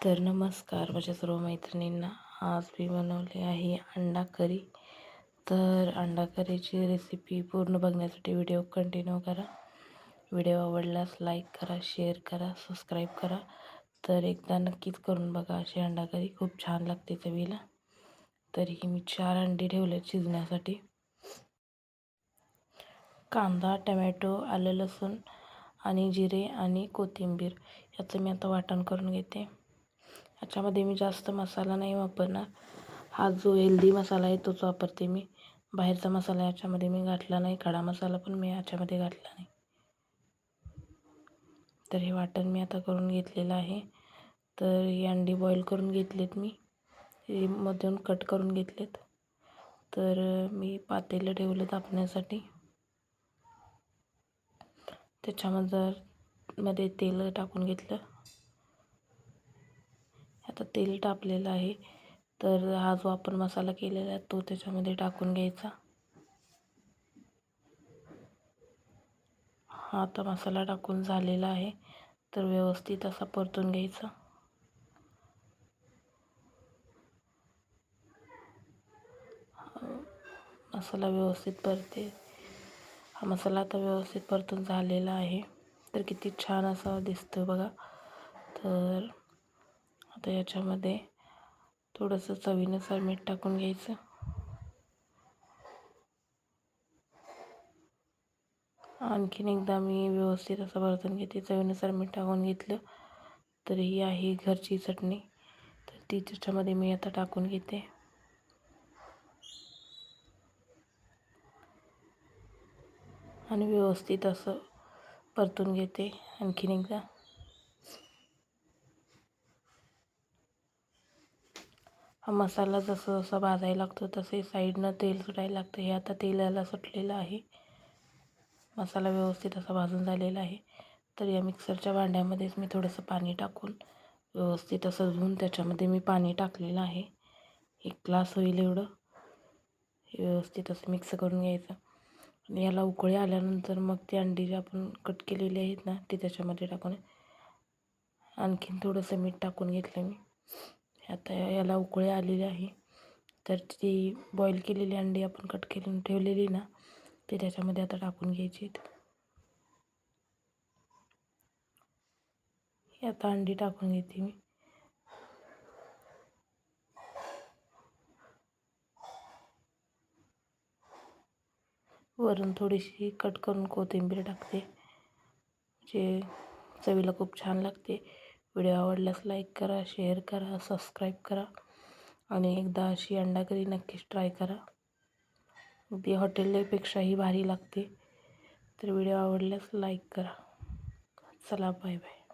तर नमस्कार माझ्या सर्व मैत्रिणींना. आज मी बनवले आहे अंडा करी. तर अंडा करीची रेसिपी पूर्ण बघण्यासाठी व्हिडिओ कंटिन्यू करा. व्हिडिओ आवडल्यास लाईक करा, शेअर करा, सबस्क्राईब करा. तर एकदा नक्कीच करून बघा. अशी अंडा करी खूप छान लागते चवीला. तरीही मी 4 अंडी ठेवले शिजण्यासाठी. कांदा, टमॅटो, आलं, लसूण आणि जिरे आणि कोथिंबीर याचं मी आता वाटण करून घेते. याच्यामध्ये मी जास्त मसाला नाही वापरणार. हा जो हेल्दी मसाला आहे तोच वापरते मी. बाहेरचा मसाला याच्यामध्ये मी घातला नाही. खडा मसाला पण मी याच्यामध्ये घातला नाही. तर हे वाटण मी आता करून घेतलेलं आहे. तर ही अंडी बॉईल करून घेतलीत मी. हे मधून कट करून घेतलेत. तर मी पातेलं ठेवलं तापण्यासाठी. त्याच्यामध्ये तेल टाकून घेतलं. आता तेल तापलेलं आहे. तर हा जो आपण मसाला केलेला आहे तो त्याच्यामध्ये टाकून घ्यायचा. हा आता मसाला टाकून झालेला आहे. तर व्यवस्थित असा परतून घ्यायचा. मसाला व्यवस्थित हा मसाला आता व्यवस्थित परतून झालेला आहे. तर किती छान असा दिसतो बघा. तर आता याच्यामध्ये थोडंसं चवीनुसार मीठ टाकून घ्यायचं. आणखीन एकदा मी व्यवस्थित असं परतून घेते. चवीनुसार मीठ टाकून घेतलं. तर ही आहे घरची चटणी. तर ती त्याच्यामध्ये मी आता टाकून घेते. आणि व्यवस्थित असं परतून घेते आणखीन एकदा. हा मसाला जसं जसा भाजायला लागतो तसे साईडनं तेल सुटायला लागतं. हे आता तेलाला सुटलेलं आहे. मसाला व्यवस्थित असा भाजून झालेला आहे. तर या मिक्सरच्या भांड्यामध्येच मी थोडंसं पाणी टाकून व्यवस्थित असं धुवून त्याच्यामध्ये मी पाणी टाकलेलं आहे. 1 ग्लास होईल एवढं. हे व्यवस्थित असं मिक्स करून घ्यायचं. आणि याला उकळी आल्यानंतर मग ती अंडी जी आपण कट केलेली आहेत ना ती त्याच्यामध्ये टाकून आणखीन थोडंसं मीठ टाकून घेतलं मी. आता याला उकळी आलेली आहे. तर ती बॉईल केलेली अंडी आपण कट केली ठेवलेली ना ती त्याच्यामध्ये आता टाकून घ्यायची. ही आता अंडी टाकून घेते मी. वरून थोडीशी कट करून कोथिंबीर टाकते. जे चवीला खूप छान लागते. व्हिडिओ आवडल्यास लाईक करा, शेअर करा, सबस्क्राईब करा. आणि एकदा अशी अंडा करी नक्कीच ट्राय करा. अगदी हॉटेलपेक्षाही भारी लागते. तर व्हिडिओ आवडल्यास लाईक करा. चला बाय बाय.